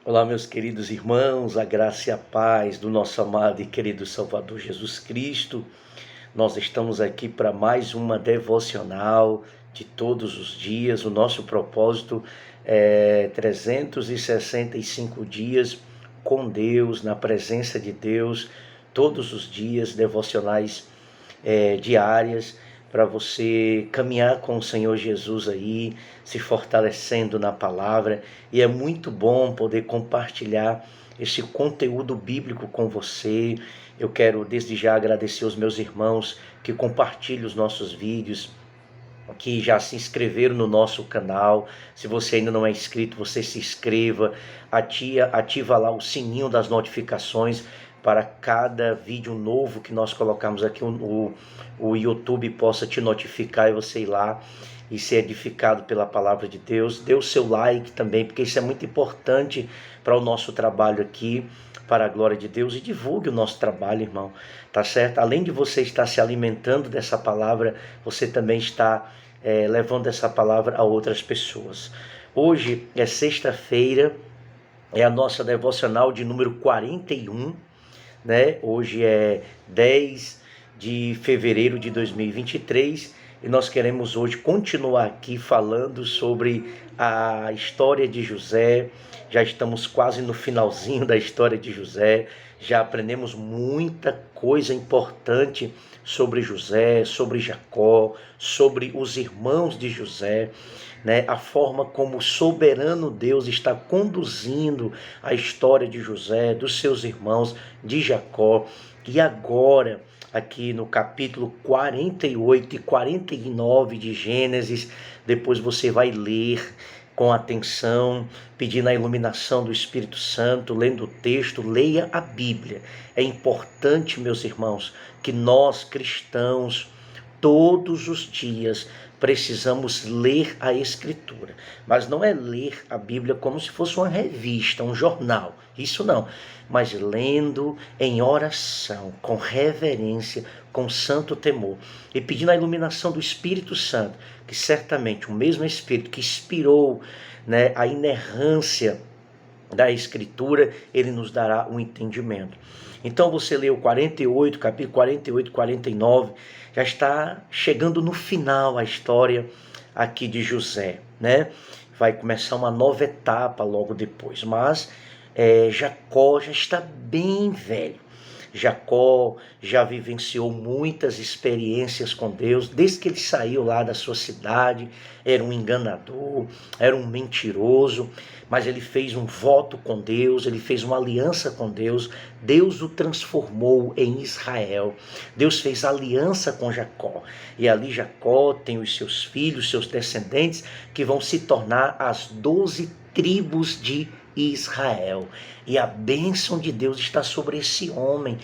Olá, meus queridos irmãos, a graça e a paz do nosso amado e querido Salvador Jesus Cristo. Nós estamos aqui para mais uma devocional de todos os dias. O nosso propósito é 365 dias com Deus, na presença de Deus, todos os dias, devocionais diárias, para você caminhar com o Senhor Jesus aí, se fortalecendo na palavra. E é muito bom poder compartilhar esse conteúdo bíblico com você. Eu quero desde já agradecer aos meus irmãos que compartilham os nossos vídeos, que já se inscreveram no nosso canal. Se você ainda não é inscrito, você se inscreva, ativa lá o sininho das notificações para cada vídeo novo que nós colocamos aqui, o YouTube possa te notificar e você ir lá e ser edificado pela palavra de Deus. Dê o seu like também, porque isso é muito importante para o nosso trabalho aqui, para a glória de Deus, e divulgue o nosso trabalho, irmão, tá certo? Além de você estar se alimentando dessa palavra, você também está levando essa palavra a outras pessoas. Hoje é sexta-feira, é a nossa devocional de número 41, né? Hoje é 10 de fevereiro de 2023 e nós queremos hoje continuar aqui falando sobre a história de José. Já estamos quase no finalzinho da história de José, já aprendemos muita coisa importante sobre José, sobre Jacó, sobre os irmãos de José, né? A forma como o soberano Deus está conduzindo a história de José, dos seus irmãos, de Jacó. E agora, aqui no capítulo 48 e 49 de Gênesis, depois você vai ler com atenção, pedindo a iluminação do Espírito Santo, lendo o texto, leia a Bíblia. É importante, meus irmãos, que nós cristãos, todos os dias, precisamos ler a Escritura. Mas não é ler a Bíblia como se fosse uma revista, um jornal. Isso não. Mas lendo em oração, com reverência, com santo temor. E pedindo a iluminação do Espírito Santo, que certamente o mesmo Espírito que inspirou, né, a inerrância da Escritura, ele nos dará um entendimento. Então você leu 48, capítulo 48, 49, já está chegando no final a história aqui de José, né? Vai começar uma nova etapa logo depois, mas Jacó já está bem velho. Jacó já vivenciou muitas experiências com Deus, desde que ele saiu lá da sua cidade. Era um enganador, era um mentiroso, mas ele fez um voto com Deus, ele fez uma aliança com Deus. Deus o transformou em Israel. Deus fez aliança com Jacó, e ali Jacó tem os seus filhos, seus descendentes, que vão se tornar as 12 tribos de Israel. E a bênção de Deus está sobre esse homem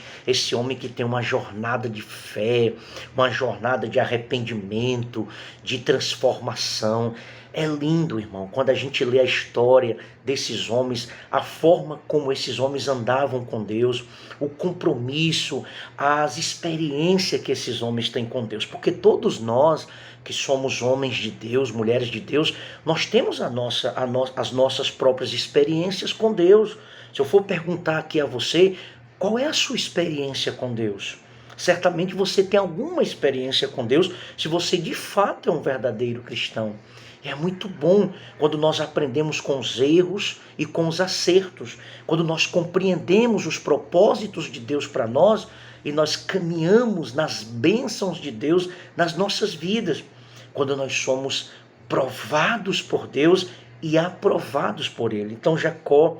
que tem uma jornada de fé, uma jornada de arrependimento, de transformação. É lindo, irmão, quando a gente lê a história desses homens, a forma como esses homens andavam com Deus, o compromisso, as experiências que esses homens têm com Deus. Porque todos nós que somos homens de Deus, mulheres de Deus, nós temos as nossas próprias experiências com Deus. Se eu for perguntar aqui a você, qual é a sua experiência com Deus? Certamente você tem alguma experiência com Deus, se você de fato é um verdadeiro cristão. É muito bom quando nós aprendemos com os erros e com os acertos, quando nós compreendemos os propósitos de Deus para nós e nós caminhamos nas bênçãos de Deus nas nossas vidas, quando nós somos provados por Deus e aprovados por Ele. Então Jacó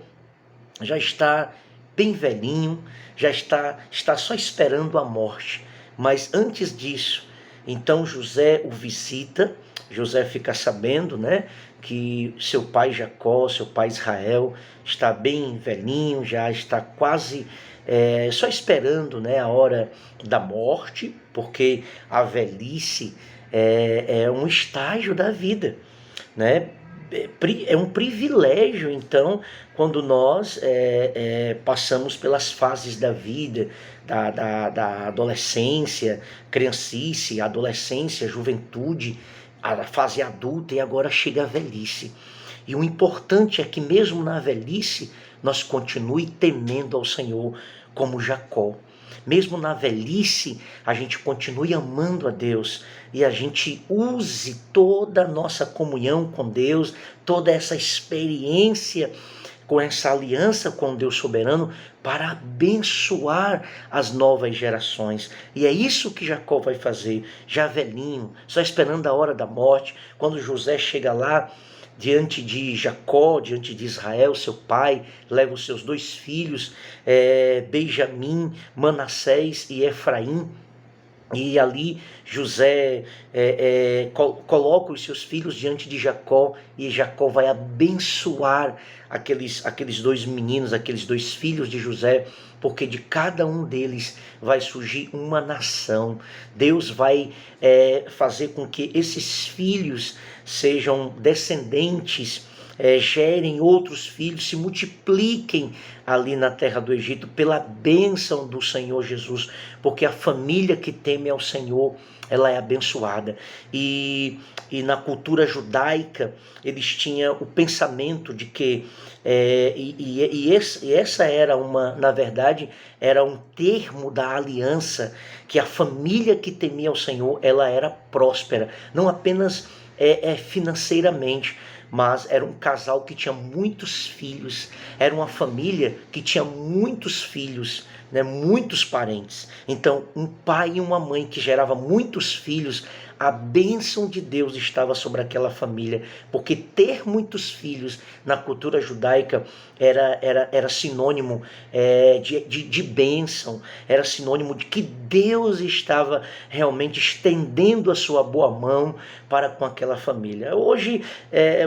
já está bem velhinho, já está só esperando a morte. Mas antes disso, então José o visita. José fica sabendo, né, que seu pai Jacó, seu pai Israel, está bem velhinho, já está quase só esperando, né, a hora da morte, porque a velhice é um estágio da vida, né? É um privilégio, então, quando nós passamos pelas fases da vida, da adolescência, criancice, adolescência, juventude, a fase adulta, e agora chega a velhice. E o importante é que mesmo na velhice, nós continue temendo ao Senhor, como Jacó. Mesmo na velhice, a gente continue amando a Deus e a gente use toda a nossa comunhão com Deus, toda essa experiência com essa aliança com Deus soberano para abençoar as novas gerações. E é isso que Jacó vai fazer, já velhinho, só esperando a hora da morte. Quando José chega lá diante de Jacó, diante de Israel, seu pai, leva os seus 2 filhos, Benjamim, Manassés e Efraim. E ali José coloca os seus filhos diante de Jacó, e Jacó vai abençoar aqueles 2 meninos, aqueles 2 filhos de José, porque de cada um deles vai surgir uma nação. Deus vai fazer com que esses filhos sejam descendentes, gerem outros filhos, se multipliquem ali na terra do Egito pela bênção do Senhor Jesus, porque a família que teme ao Senhor, ela é abençoada. E na cultura judaica, eles tinham o pensamento de que, essa era na verdade, era um termo da aliança, que a família que temia ao Senhor, ela era próspera, não apenas financeiramente, mas era um casal que tinha muitos filhos, era uma família que tinha muitos filhos, né, muitos parentes. Então, um pai e uma mãe que gerava muitos filhos, a bênção de Deus estava sobre aquela família, porque ter muitos filhos na cultura judaica era sinônimo de bênção, era sinônimo de que Deus estava realmente estendendo a sua boa mão para com aquela família. Hoje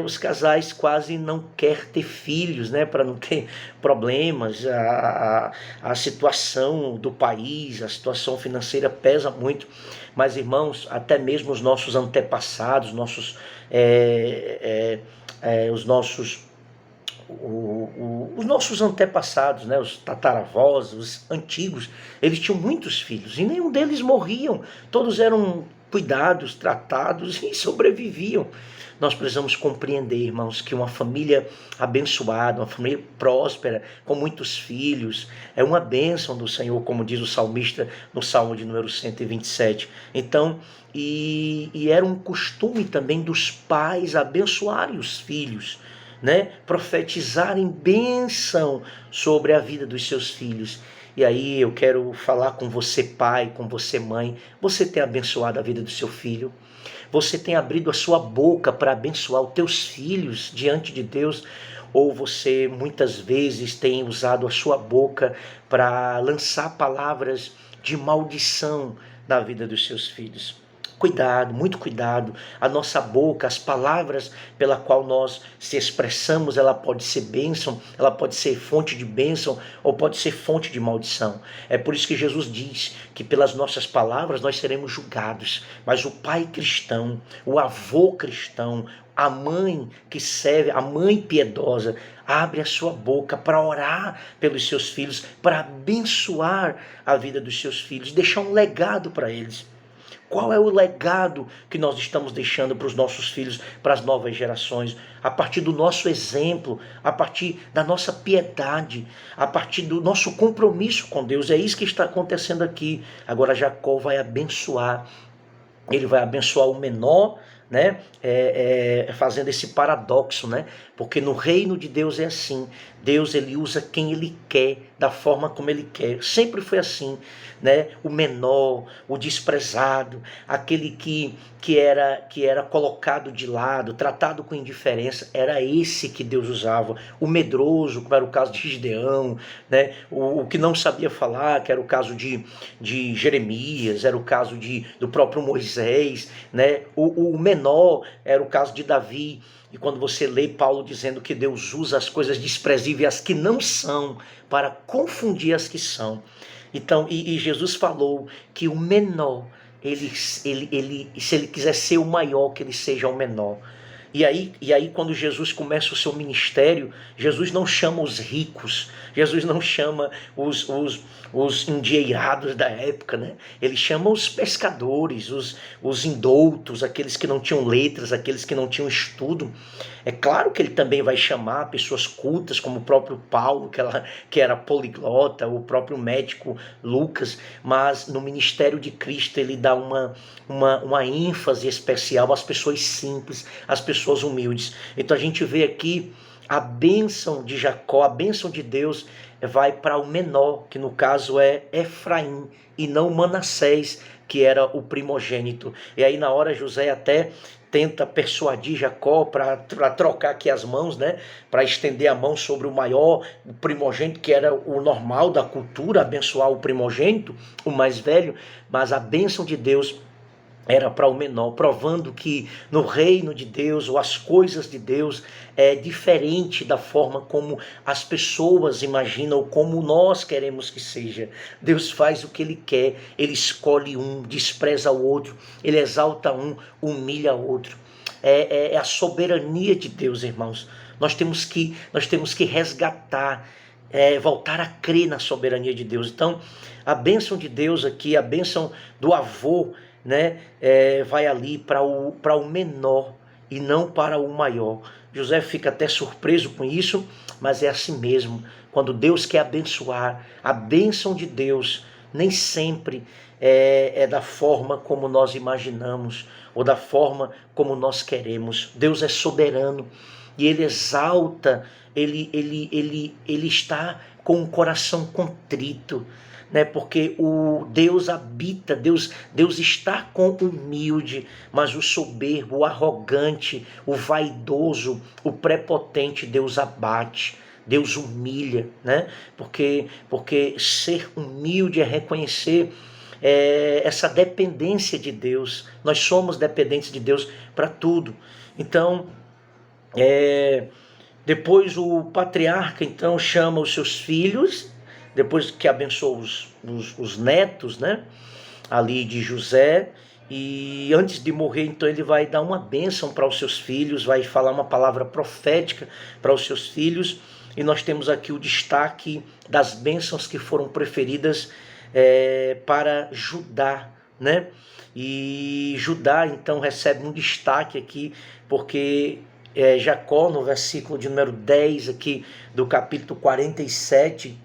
os casais quase não querem ter filhos, né, para não ter problemas. A situação do país, a situação financeira pesa muito. Mas, irmãos, até mesmo os nossos antepassados, os nossos antepassados, né, os tataravós, os antigos, eles tinham muitos filhos e nenhum deles morriam. Todos eram cuidados, tratados e sobreviviam. Nós precisamos compreender, irmãos, que uma família abençoada, uma família próspera, com muitos filhos, é uma bênção do Senhor, como diz o salmista no Salmo de número 127. Então, e era um costume também dos pais abençoarem os filhos, né? Profetizarem bênção sobre a vida dos seus filhos. E aí eu quero falar com você, pai, com você, mãe. Você tem abençoado a vida do seu filho? Você tem abrido a sua boca para abençoar os teus filhos diante de Deus? Ou você muitas vezes tem usado a sua boca para lançar palavras de maldição na vida dos seus filhos? Cuidado, muito cuidado. A nossa boca, as palavras pela qual nós se expressamos, ela pode ser bênção, ela pode ser fonte de bênção ou pode ser fonte de maldição. É por isso que Jesus diz que pelas nossas palavras nós seremos julgados. Mas o pai cristão, o avô cristão, a mãe que serve, a mãe piedosa, abre a sua boca para orar pelos seus filhos, para abençoar a vida dos seus filhos, deixar um legado para eles. Qual é o legado que nós estamos deixando para os nossos filhos, para as novas gerações? A partir do nosso exemplo, a partir da nossa piedade, a partir do nosso compromisso com Deus. É isso que está acontecendo aqui. Agora Jacó vai abençoar. Ele vai abençoar o menor, né? Fazendo esse paradoxo, né? Porque no reino de Deus é assim. Deus, ele usa quem ele quer, da forma como ele quer. Sempre foi assim, né? O menor, o desprezado, aquele que era colocado de lado, tratado com indiferença, era esse que Deus usava. O medroso, como era o caso de Gideão, né? O que não sabia falar, que era o caso de Jeremias, era o caso do próprio Moisés, né? O menor era o caso de Davi. E quando você lê Paulo dizendo que Deus usa as coisas desprezíveis, as que não são, para confundir as que são. Então, e Jesus falou que o menor, se ele quiser ser o maior, que ele seja o menor. E aí, quando Jesus começa o seu ministério, Jesus não chama os ricos, Jesus não chama os endinheirados da época, né? Ele chama os pescadores, os indoutos, aqueles que não tinham letras, aqueles que não tinham estudo. É claro que ele também vai chamar pessoas cultas, como o próprio Paulo, que era poliglota, o próprio médico Lucas, mas no ministério de Cristo ele dá uma ênfase especial às pessoas simples, às pessoas humildes. Então a gente vê aqui a bênção de Jacó, a bênção de Deus vai para o menor, que no caso é Efraim, e não Manassés, que era o primogênito. E aí na hora José até tenta persuadir Jacó para trocar aqui as mãos, né? Para estender a mão sobre o maior, o primogênito, que era o normal da cultura, abençoar o primogênito, o mais velho, mas a bênção de Deus era para o menor, provando que no reino de Deus, ou as coisas de Deus, é diferente da forma como as pessoas imaginam, ou como nós queremos que seja. Deus faz o que Ele quer, Ele escolhe um, despreza o outro, Ele exalta um, humilha o outro. É a soberania de Deus, irmãos. Nós temos que resgatar, voltar a crer na soberania de Deus. Então, a bênção de Deus aqui, a bênção do avô, né, vai ali para o menor e não para o maior. José fica até surpreso com isso, mas é assim mesmo. Quando Deus quer abençoar, a bênção de Deus nem sempre é da forma como nós imaginamos ou da forma como nós queremos. Deus é soberano e Ele exalta, ele está com o coração contrito, né? Porque o Deus habita, Deus está com o humilde, mas o soberbo, o arrogante, o vaidoso, o prepotente, Deus abate, Deus humilha, né? Porque ser humilde é reconhecer essa dependência de Deus. Nós somos dependentes de Deus para tudo. Então, depois o patriarca então chama os seus filhos, depois que abençoou os netos, né, ali de José, e antes de morrer então ele vai dar uma bênção para os seus filhos, vai falar uma palavra profética para os seus filhos, e nós temos aqui o destaque das bênçãos que foram preferidas para Judá, né? E Judá então recebe um destaque aqui, porque Jacó, no versículo de número 10 aqui do capítulo 47,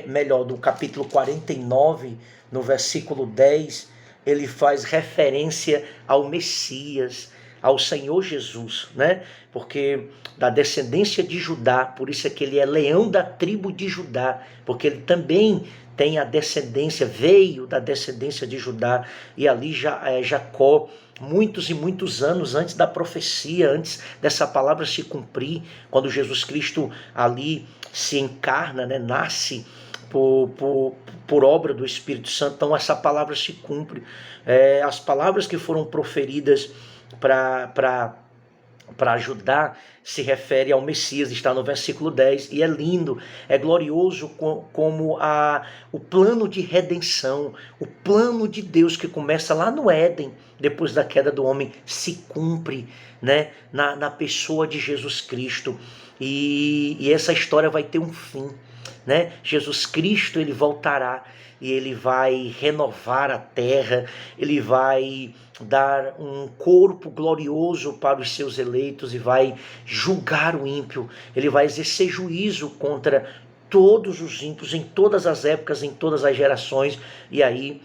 melhor, do capítulo 49, no versículo 10, ele faz referência ao Messias, ao Senhor Jesus, né? Porque da descendência de Judá, por isso é que ele é leão da tribo de Judá, porque ele também tem a descendência, veio da descendência de Judá, e ali Jacó, muitos e muitos anos antes da profecia, antes dessa palavra se cumprir, quando Jesus Cristo ali se encarna, né, nasce por obra do Espírito Santo, então essa palavra se cumpre. As palavras que foram proferidas para Judá se refere ao Messias, está no versículo 10, e é lindo, é glorioso como o plano de redenção, o plano de Deus que começa lá no Éden, depois da queda do homem, se cumpre, né, na pessoa de Jesus Cristo, e essa história vai ter um fim, né? Jesus Cristo, ele voltará e ele vai renovar a terra, ele vai dar um corpo glorioso para os seus eleitos e vai julgar o ímpio, ele vai exercer juízo contra todos os ímpios, em todas as épocas, em todas as gerações, e aí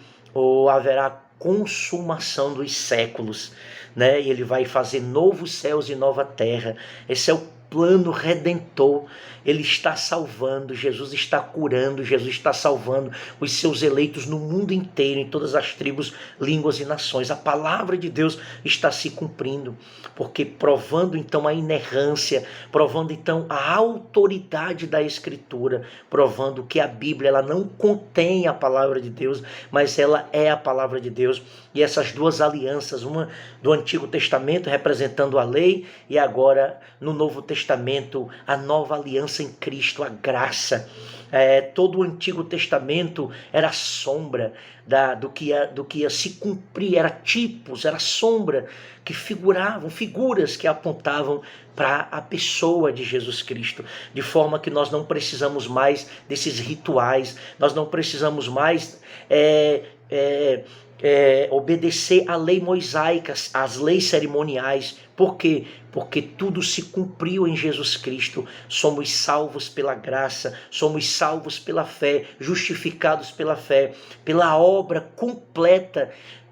haverá consumação dos séculos, né? E ele vai fazer novos céus e nova terra. Esse é o plano redentor. Ele está salvando, Jesus está curando, Jesus está salvando os seus eleitos no mundo inteiro, em todas as tribos, línguas e nações. A palavra de Deus está se cumprindo, porque provando então a inerrância, provando então a autoridade da Escritura, provando que a Bíblia ela não contém a palavra de Deus, mas ela é a palavra de Deus. E essas duas alianças, uma do Antigo Testamento representando a lei, e agora no Novo Testamento Testamento, a nova aliança em Cristo, a graça. Todo o Antigo Testamento era sombra do que ia se cumprir, era tipos, era sombra que figuravam, figuras que apontavam para a pessoa de Jesus Cristo, de forma que nós não precisamos mais desses rituais, nós não precisamos mais obedecer à lei mosaica, às leis cerimoniais. Por quê? Porque tudo se cumpriu em Jesus Cristo. Somos salvos pela graça, somos salvos pela fé, justificados pela fé, pela obra completa.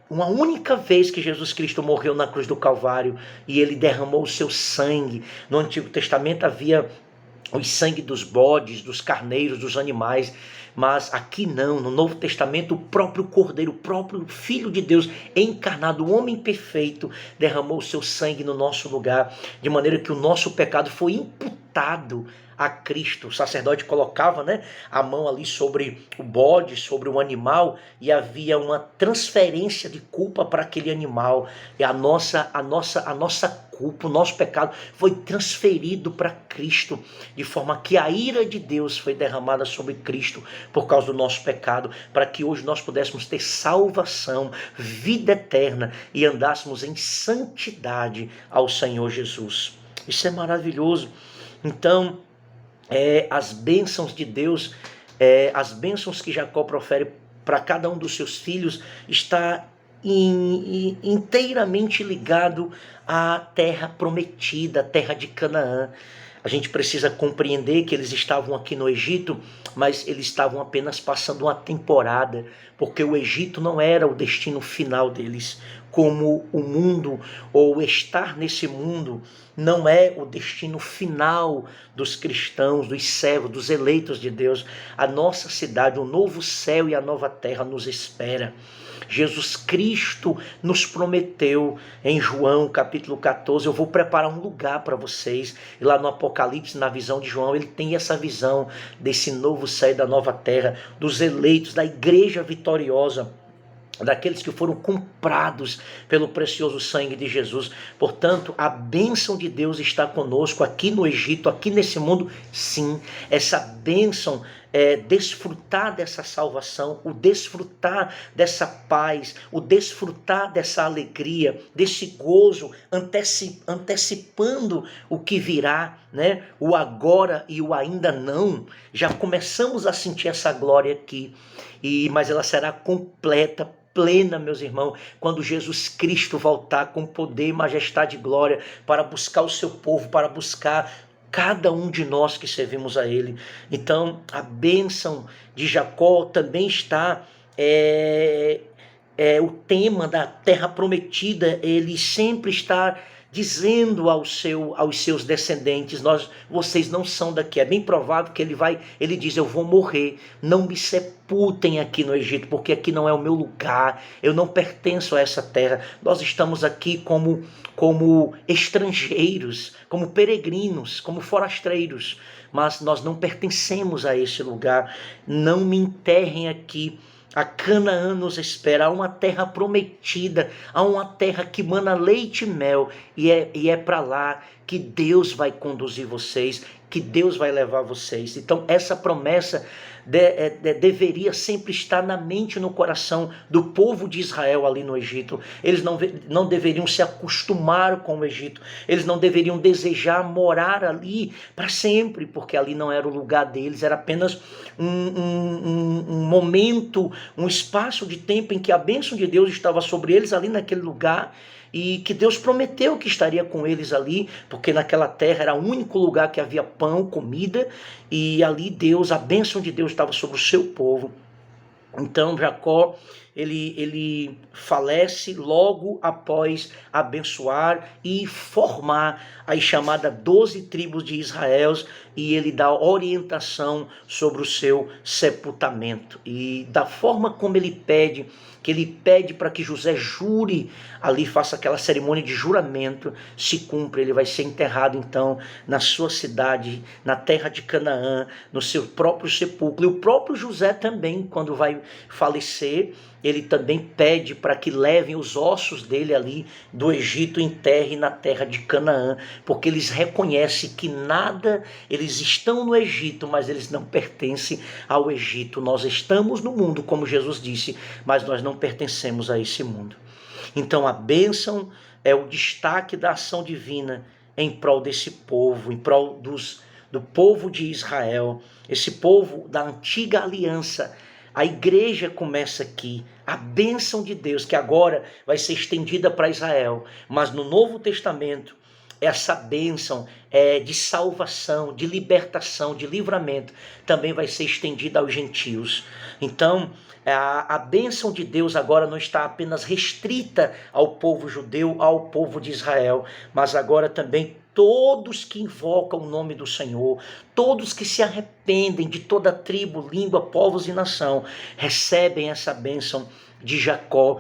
Uma única vez que Jesus Cristo morreu na cruz do Calvário e ele derramou o seu sangue. No Antigo Testamento havia o sangue dos bodes, dos carneiros, dos animais, mas aqui não, no Novo Testamento o próprio Cordeiro, o próprio Filho de Deus encarnado, o homem perfeito, derramou o seu sangue no nosso lugar, de maneira que o nosso pecado foi imputado a Cristo. O sacerdote colocava, a mão ali sobre o bode, sobre o animal, e havia uma transferência de culpa para aquele animal. E a nossa culpa, o nosso pecado foi transferido para Cristo, de forma que a ira de Deus foi derramada sobre Cristo por causa do nosso pecado, para que hoje nós pudéssemos ter salvação, vida eterna e andássemos em santidade ao Senhor Jesus. Isso é maravilhoso. Então, as bênçãos de Deus, as bênçãos que Jacó profere para cada um dos seus filhos, está inteiramente ligado à terra prometida, a terra de Canaã. A gente precisa compreender que eles estavam aqui no Egito, mas eles estavam apenas passando uma temporada, porque o Egito não era o destino final deles, como o mundo, ou estar nesse mundo, não é o destino final dos cristãos, dos servos, dos eleitos de Deus. A nossa cidade, o novo céu e a nova terra nos espera. Jesus Cristo nos prometeu em João capítulo 14, eu vou preparar um lugar para vocês. E lá no Apocalipse, na visão de João, ele tem essa visão desse novo céu e da nova terra, dos eleitos, da igreja vitoriosa, daqueles que foram comprados pelo precioso sangue de Jesus. Portanto, a bênção de Deus está conosco aqui no Egito, aqui nesse mundo. Sim, essa bênção desfrutar dessa salvação, o desfrutar dessa paz, o desfrutar dessa alegria, desse gozo, antecipando o que virá, o agora e o ainda não. Já começamos a sentir essa glória aqui, mas ela será completa, plena, meus irmãos, quando Jesus Cristo voltar com poder, majestade e glória para buscar o seu povo, para buscar cada um de nós que servimos a Ele. Então, a bênção de Jacó também está, o tema da terra prometida, ele sempre está dizendo aos seus descendentes, vocês não são daqui. É bem provável que ele diz, eu vou morrer, não me sepultem aqui no Egito, porque aqui não é o meu lugar, eu não pertenço a essa terra, nós estamos aqui como estrangeiros, como peregrinos, como forasteiros, mas nós não pertencemos a esse lugar, não me enterrem aqui. A Canaã nos espera, há uma terra prometida, há uma terra que mana leite e mel, e é para lá que Deus vai conduzir vocês, que Deus vai levar vocês. Então essa promessa deveria sempre estar na mente e no coração do povo de Israel ali no Egito. Eles não deveriam se acostumar com o Egito, eles não deveriam desejar morar ali para sempre, porque ali não era o lugar deles, era apenas um momento, um espaço de tempo em que a bênção de Deus estava sobre eles ali naquele lugar, e que Deus prometeu que estaria com eles ali, porque naquela terra era o único lugar que havia pão, comida, e ali a bênção de Deus estava sobre o seu povo. Então Jacó, ele falece logo após abençoar e formar as chamadas 12 tribos de Israel, e ele dá orientação sobre o seu sepultamento. E da forma como ele pede para que José jure, ali faça aquela cerimônia de juramento, se cumpre, ele vai ser enterrado então na sua cidade, na terra de Canaã, no seu próprio sepulcro. E o próprio José também, quando vai falecer, ele também pede para que levem os ossos dele ali do Egito, enterrem na terra de Canaã, porque eles reconhecem que nada, eles estão no Egito, mas eles não pertencem ao Egito. Nós estamos no mundo, como Jesus disse, mas nós não pertencemos a esse mundo. Então a bênção é o destaque da ação divina em prol desse povo, em prol do povo de Israel, esse povo da antiga aliança. A igreja começa aqui, a bênção de Deus, que agora vai ser estendida para Israel, mas no Novo Testamento, essa bênção de salvação, de libertação, de livramento, também vai ser estendida aos gentios. Então, a bênção de Deus agora não está apenas restrita ao povo judeu, ao povo de Israel, mas agora também todos que invocam o nome do Senhor, todos que se arrependem de toda tribo, língua, povos e nação, recebem essa bênção de Jacó,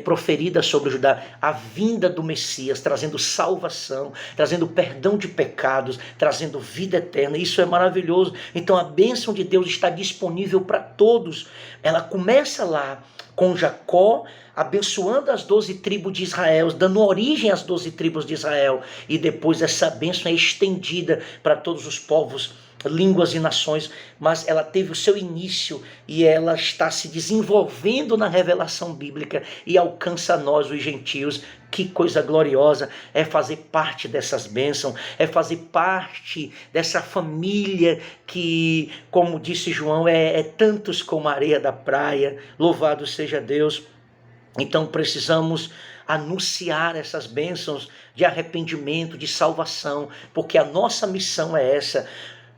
proferida sobre Judá, a vinda do Messias, trazendo salvação, trazendo perdão de pecados, trazendo vida eterna. Isso é maravilhoso. Então a bênção de Deus está disponível para todos. Ela começa lá com Jacó, abençoando as 12 tribos de Israel, dando origem às 12 tribos de Israel, e depois essa bênção é estendida para todos os povos, línguas e nações, mas ela teve o seu início e ela está se desenvolvendo na revelação bíblica e alcança nós, os gentios. Que coisa gloriosa é fazer parte dessas bênçãos, é fazer parte dessa família que, como disse João, é tantos como a areia da praia. Louvado seja Deus. Então precisamos anunciar essas bênçãos de arrependimento, de salvação, porque a nossa missão é essa.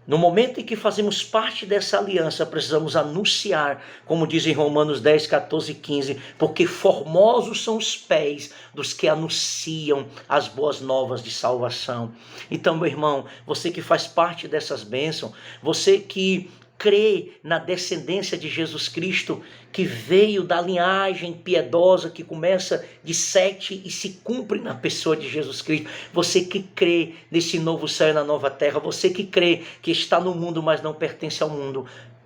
No momento em que fazemos parte dessa aliança, precisamos anunciar, como diz em Romanos 10, 14 e 15, porque formosos são os pés dos que anunciam as boas novas de salvação. Então, meu irmão, você que faz parte dessas bênçãos, você que crê na descendência de Jesus Cristo, que veio da linhagem piedosa que começa de Sete e se cumpre na pessoa de Jesus Cristo. Você que crê nesse novo céu e na nova terra, você que crê que está no mundo, mas não pertence ao mundo,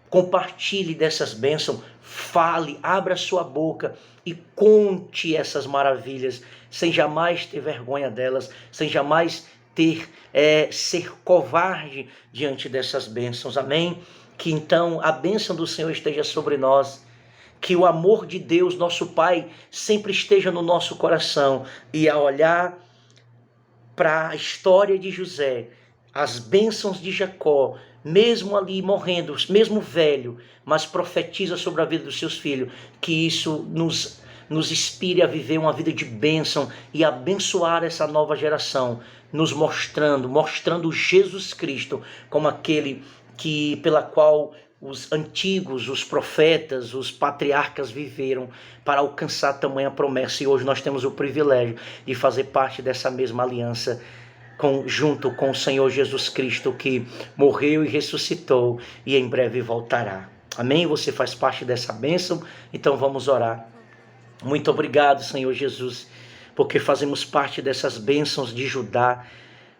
compartilhe dessas bênçãos, fale, abra sua boca e conte essas maravilhas, sem jamais ter vergonha delas, sem jamais ser covarde diante dessas bênçãos. Amém? Que então a bênção do Senhor esteja sobre nós, que o amor de Deus, nosso Pai, sempre esteja no nosso coração, e a olhar para a história de José, as bênçãos de Jacó, mesmo ali morrendo, mesmo velho, mas profetiza sobre a vida dos seus filhos, que isso nos inspire a viver uma vida de bênção e abençoar essa nova geração, nos mostrando Jesus Cristo como aquele pela qual os antigos, os profetas, os patriarcas viveram para alcançar tamanha promessa. E hoje nós temos o privilégio de fazer parte dessa mesma aliança junto com o Senhor Jesus Cristo, que morreu e ressuscitou e em breve voltará. Amém? Você faz parte dessa bênção? Então vamos orar. Muito obrigado, Senhor Jesus, porque fazemos parte dessas bênçãos de Judá,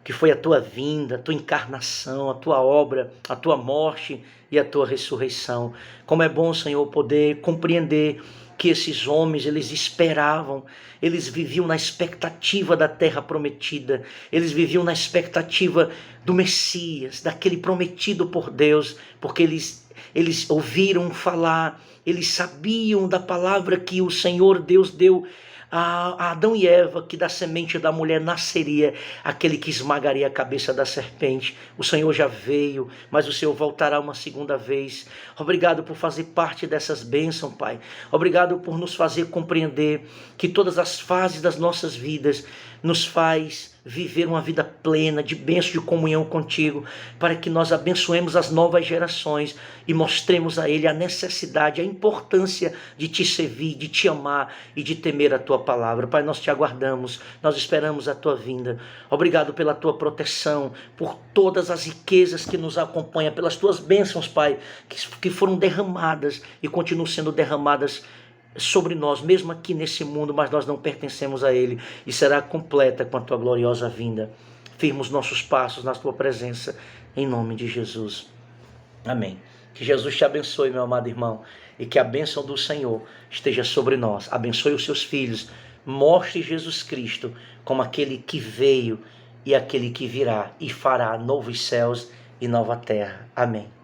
que foi a tua vinda, a tua encarnação, a tua obra, a tua morte e a tua ressurreição. Como é bom, Senhor, poder compreender que esses homens, eles esperavam, eles viviam na expectativa da terra prometida, eles viviam na expectativa do Messias, daquele prometido por Deus, porque eles ouviram falar, eles sabiam da palavra que o Senhor Deus deu a Adão e Eva, que da semente da mulher nasceria aquele que esmagaria a cabeça da serpente. O Senhor já veio, mas o Senhor voltará uma segunda vez. Obrigado por fazer parte dessas bênçãos, Pai. Obrigado por nos fazer compreender que todas as fases das nossas vidas nos faz viver uma vida plena, de bênção, de comunhão contigo, para que nós abençoemos as novas gerações e mostremos a ele a necessidade, a importância de te servir, de te amar e de temer a tua palavra. Pai, nós te aguardamos, nós esperamos a tua vinda. Obrigado pela tua proteção, por todas as riquezas que nos acompanham, pelas tuas bênçãos, Pai, que foram derramadas e continuam sendo derramadas sobre nós, mesmo aqui nesse mundo, mas nós não pertencemos a ele, e será completa com a tua gloriosa vinda. Firma os nossos passos na tua presença, em nome de Jesus. Amém. Que Jesus te abençoe, meu amado irmão, e que a bênção do Senhor esteja sobre nós. Abençoe os seus filhos. Mostre Jesus Cristo como aquele que veio e aquele que virá e fará novos céus e nova terra. Amém.